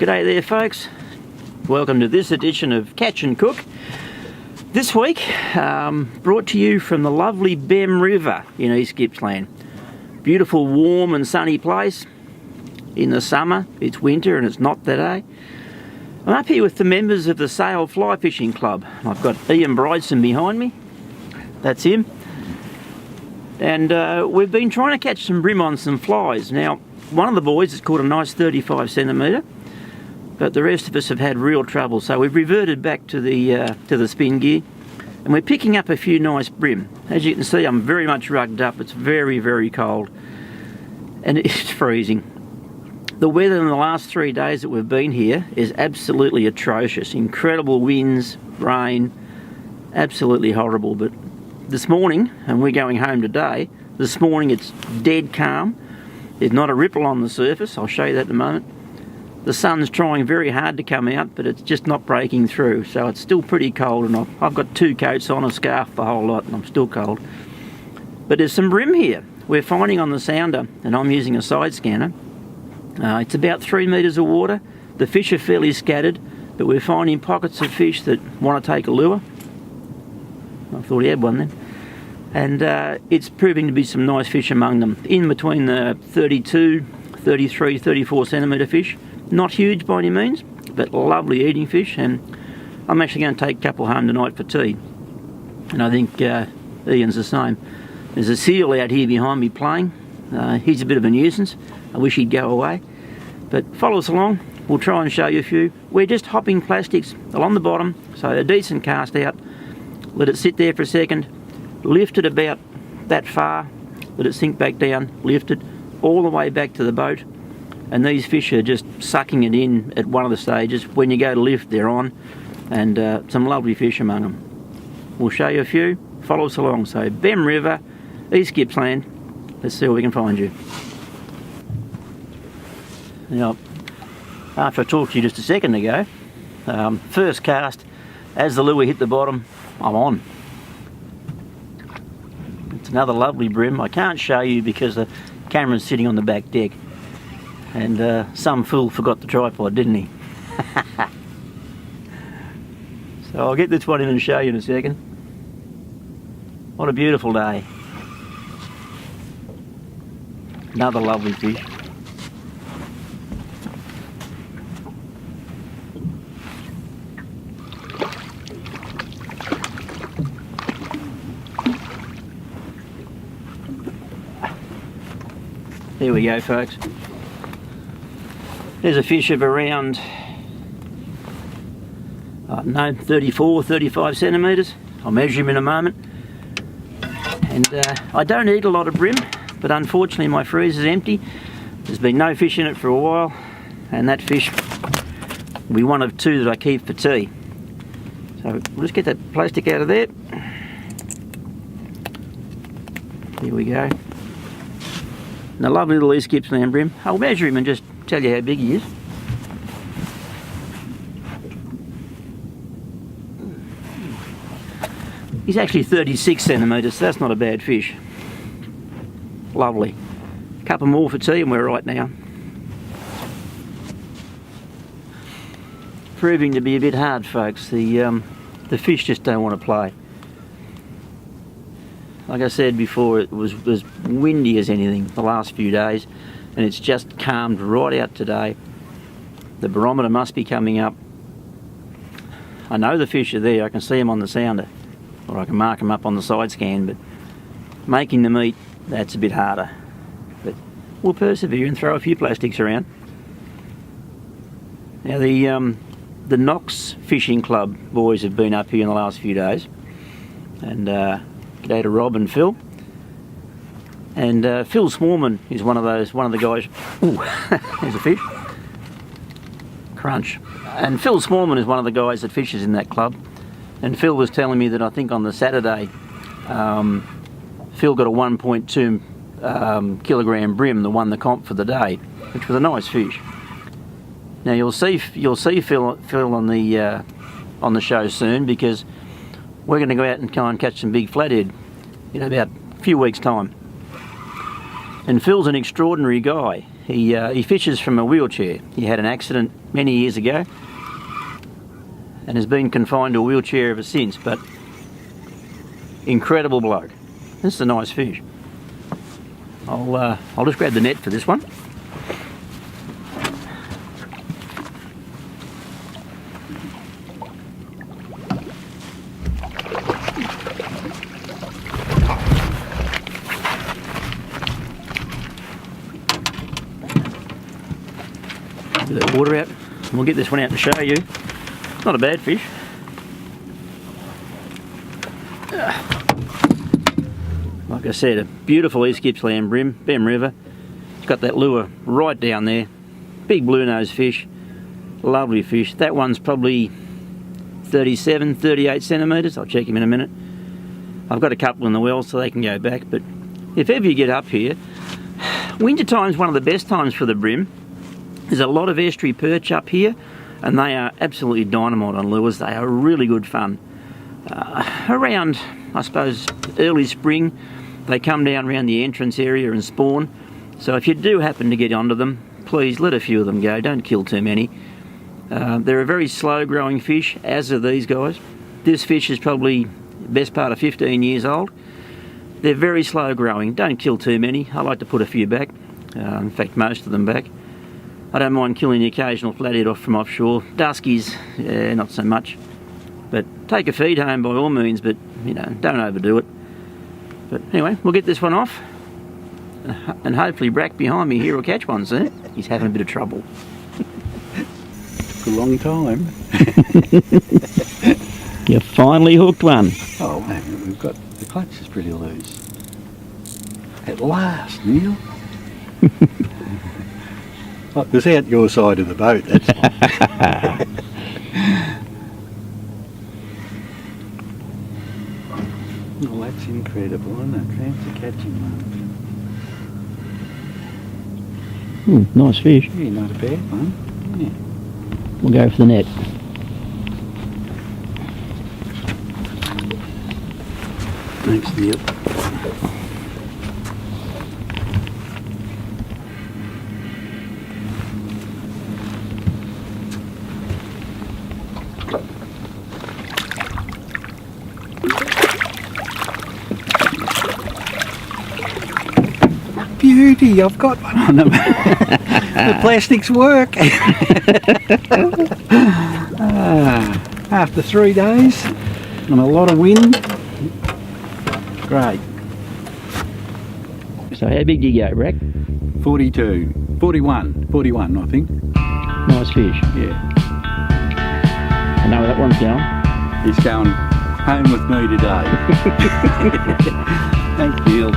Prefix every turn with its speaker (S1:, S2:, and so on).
S1: G'day there folks, welcome to this edition of Catch and Cook. This week brought to you from the lovely Bemm River in East Gippsland. Beautiful, warm and sunny place. In the summer it's winter and it's not today. I'm up here with the members of the Sail Fly Fishing Club. I've got Ian Bryson behind me, that's him. And we've been trying to catch some bream on some flies. Now, one of the boys has caught a nice 35 centimetre, but the rest of us have had real trouble. So we've reverted back to the spin gear, and we're picking up a few nice bream. As you can see, I'm very much rugged up. It's very, very cold, and it's freezing. The weather in the last 3 days that we've been here is absolutely atrocious. Incredible winds, rain, absolutely horrible. But this morning, and we're going home today, this morning it's dead calm. There's not a ripple on the surface. I'll show you that in a moment. The sun's trying very hard to come out, but it's just not breaking through. So it's still pretty cold, and I've got 2 coats on, a scarf, the whole lot, and I'm still cold. But there's some bream here. We're finding on the sounder, and I'm using a side scanner. It's about 3 metres of water. The fish are fairly scattered, but we're finding pockets of fish that want to take a lure. I thought he had one then. And it's proving to be some nice fish among them. In between the 32, 33, 34 centimetre fish. Not huge by any means, but lovely eating fish. And I'm actually going to take a couple home tonight for tea. And I think Ian's the same. There's a seal out here behind me playing. He's a bit of a nuisance. I wish he'd go away. But follow us along. We'll try and show you a few. We're just hopping plastics along the bottom, so a decent cast out. Let it sit there for a second. Lift it about that far. Let it sink back down. Lift it all the way back to the boat. And these fish are just sucking it in at one of the stages. When you go to lift, they're on. And some lovely fish among them. We'll show you a few. Follow us along. So Bemm River, East Gippsland. Let's see what we can find you. Now, after I talked to you just a second ago, first cast, as the lure hit the bottom, I'm on. It's another lovely bream. I can't show you because the camera's sitting on the back deck, and some fool forgot the tripod, didn't he? So I'll get this one in and show you in a second. What a beautiful day. Another lovely fish. There we go folks. There's a fish of around, I don't know, 34, 35 centimetres. I'll measure him in a moment. And I don't eat a lot of bream, but unfortunately my freezer's empty. There's been no fish in it for a while, and that fish will be one of 2 that I keep for tea. So we'll just get that plastic out of there. Here we go. And a lovely little East Gippsland bream. I'll measure him and just tell you how big he is. He's actually 36 centimetres, so that's not a bad fish. Lovely. A couple more for tea and we're right now. Proving to be a bit hard, folks. The fish just don't want to play. Like I said before, it was as windy as anything the last few days, and it's just calmed right out today. The barometer must be coming up. I know the fish are there. I can see them on the sounder, or I can mark them up on the side scan, but making them eat, that's a bit harder. But we'll persevere and throw a few plastics around. Now the Knox Fishing Club boys have been up here in the last few days, and g'day to Rob and Phil. And Phil Smallman is one of the guys. Ooh, there's a fish. Crunch. And Phil Smallman is one of the guys that fishes in that club. And Phil was telling me that I think on the Saturday, Phil got a 1.2 kilogram bream that won the comp for the day, which was a nice fish. Now you'll see Phil on the show soon, because we're going to go out and try and catch some big flathead in about a few weeks' time. And Phil's an extraordinary guy. He fishes from a wheelchair. He had an accident many years ago and has been confined to a wheelchair ever since, but incredible bloke. This is a nice fish. I'll just grab the net for this one. Get that water out. We'll get this one out to show you. Not a bad fish. Like I said, a beautiful East Gippsland bream, Bemm River. It's got that lure right down there. Big blue nose fish. Lovely fish. That one's probably 37, 38 centimetres. I'll check him in a minute. I've got a couple in the well so they can go back, but if ever you get up here, winter time's one of the best times for the bream. There's a lot of estuary perch up here, and they are absolutely dynamite on lures. They are really good fun. Around, I suppose, early spring, they come down around the entrance area and spawn. So if you do happen to get onto them, please let a few of them go. Don't kill too many. They're a very slow growing fish, as are these guys. This fish is probably the best part of 15 years old. They're very slow growing. Don't kill too many. I like to put a few back. In fact, most of them back. I don't mind killing the occasional flathead off from offshore. Duskies, not so much. But take a feed home by all means, but you know, don't overdo it. But anyway, we'll get this one off, and hopefully Brack behind me here will catch one soon. He's having a bit of trouble.
S2: A long time.
S1: You finally hooked one.
S2: Oh man, we've got the clutch is pretty loose. At last, Neil. It was out your side of the boat, that's why. Oh, that's incredible, isn't it? Fancy catching one.
S1: Nice fish.
S2: Yeah, not a bad one. Yeah.
S1: We'll go for the net.
S2: Thanks, Neil. Beauty, I've got one on them. The plastics work. After 3 days and a lot of wind, great.
S1: So how big do you go, Brack?
S2: 42, 41 I think.
S1: Nice fish.
S2: Yeah.
S1: I know where that one's going.
S2: He's going home with me today. Thanks, Neil.